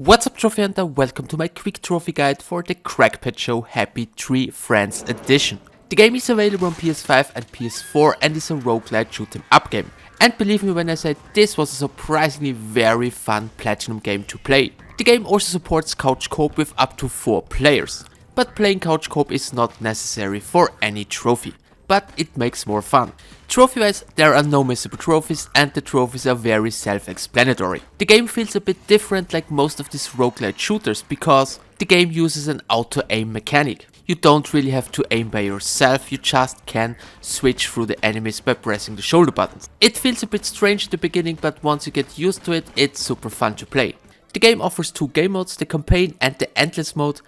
What's up, Trophy Hunter? Welcome to my quick trophy guide for the Crackpet Show Happy Tree Friends edition. The game is available on PS5 and PS4 and is a roguelite shoot 'em up game. And believe me when I say this was a surprisingly very fun platinum game to play. The game also supports couch co-op with up to 4 players. But playing couch co-op is not necessary for any trophy, but it makes more fun. Trophy-wise, there are no missable trophies and the trophies are very self-explanatory. The game feels a bit different like most of these roguelite shooters because the game uses an auto-aim mechanic. You don't really have to aim by yourself, you just can switch through the enemies by pressing the shoulder buttons. It feels a bit strange at the beginning, but once you get used to it, it's super fun to play. The game offers 2 game modes, the campaign and the endless mode.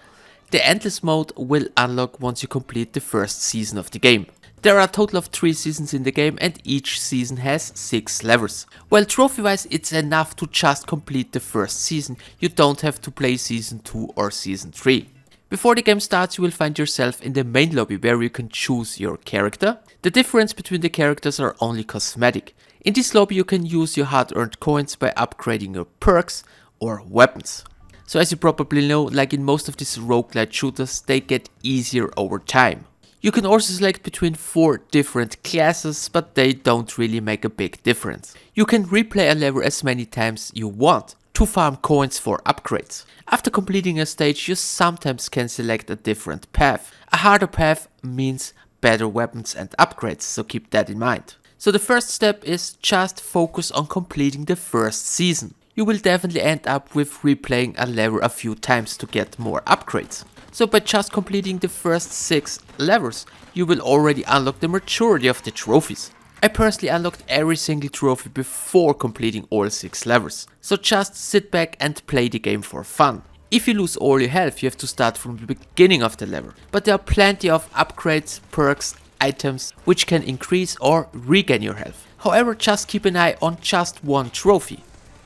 The endless mode will unlock once you complete the first season of the game. There are a total of 3 seasons in the game and each season has 6 levels. While trophy wise it's enough to just complete the first season, you don't have to play season 2 or season 3. Before the game starts you will find yourself in the main lobby where you can choose your character. The difference between the characters are only cosmetic. In this lobby you can use your hard earned coins by upgrading your perks or weapons. So as you probably know, like in most of these roguelite shooters, they get easier over time. You can also select between 4 different classes, but they don't really make a big difference. You can replay a level as many times you want to farm coins for upgrades. After completing a stage, you sometimes can select a different path. A harder path means better weapons and upgrades, so keep that in mind. So the first step is just focus on completing the first season. You will definitely end up with replaying a level a few times to get more upgrades. So by just completing the first 6 levels, you will already unlock the majority of the trophies. I personally unlocked every single trophy before completing all 6 levels. So just sit back and play the game for fun. If you lose all your health, you have to start from the beginning of the level. But there are plenty of upgrades, perks, items which can increase or regain your health. However, just keep an eye on just one trophy.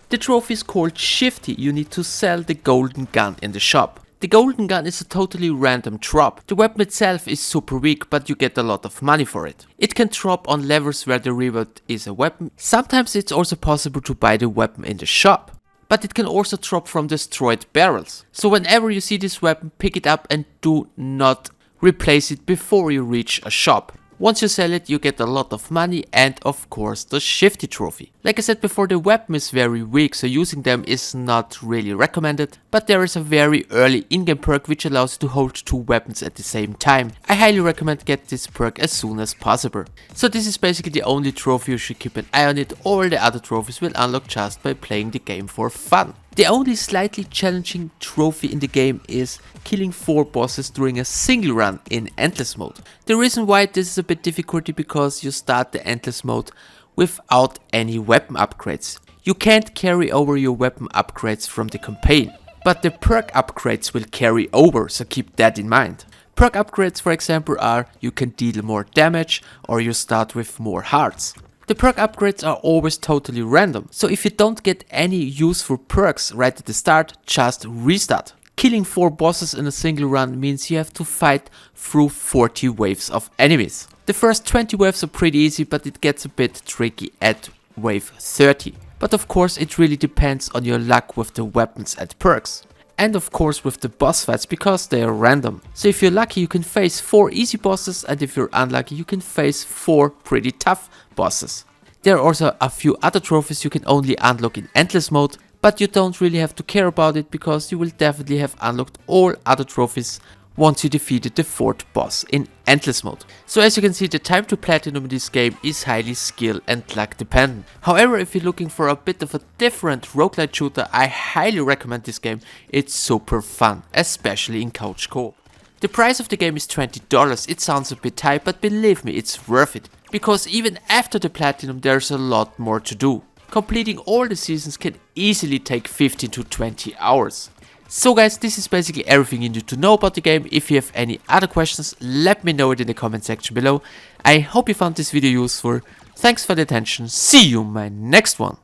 The trophy is called Shifty. You need to sell the golden gun in the shop. The golden gun is a totally random drop. The weapon itself is super weak, but you get a lot of money for it. It can drop on levels where the reward is a weapon. Sometimes it's also possible to buy the weapon in the shop. But it can also drop from destroyed barrels. So whenever you see this weapon, pick it up and do not replace it before you reach a shop. Once you sell it, you get a lot of money and of course the Shifty trophy. Like I said before, the weapon is very weak, so using them is not really recommended. But there is a very early in-game perk which allows you to hold 2 weapons at the same time. I highly recommend get this perk as soon as possible. So this is basically the only trophy, you should keep an eye on it. All the other trophies will unlock just by playing the game for fun. The only slightly challenging trophy in the game is killing 4 bosses during a single run in endless mode. The reason why this is a bit difficult is because you start the endless mode without any weapon upgrades. You can't carry over your weapon upgrades from the campaign, but the perk upgrades will carry over, so keep that in mind. Perk upgrades, for example, are you can deal more damage or you start with more hearts. The perk upgrades are always totally random, so if you don't get any useful perks right at the start, just restart. Killing 4 bosses in a single run means you have to fight through 40 waves of enemies. The first 20 waves are pretty easy, but it gets a bit tricky at wave 30. But of course it really depends on your luck with the weapons and perks. And of course with the boss fights, because they are random. So if you're lucky you can face 4 easy bosses, and if you're unlucky you can face 4 pretty tough bosses. There are also a few other trophies you can only unlock in endless mode, but you don't really have to care about it because you will definitely have unlocked all other trophies once you defeated the 4th boss in endless mode. So as you can see, the time to platinum in this game is highly skill and luck dependent. However, if you're looking for a bit of a different roguelite shooter, I highly recommend this game. It's super fun, especially in couch co-op. The price of the game is $20. It sounds a bit high, but believe me, it's worth it. Because even after the platinum there's a lot more to do. Completing all the seasons can easily take 15 to 20 hours. So guys, this is basically everything you need to know about the game. If you have any other questions, let me know it in the comment section below. I hope you found this video useful. Thanks for the attention. See you in my next one.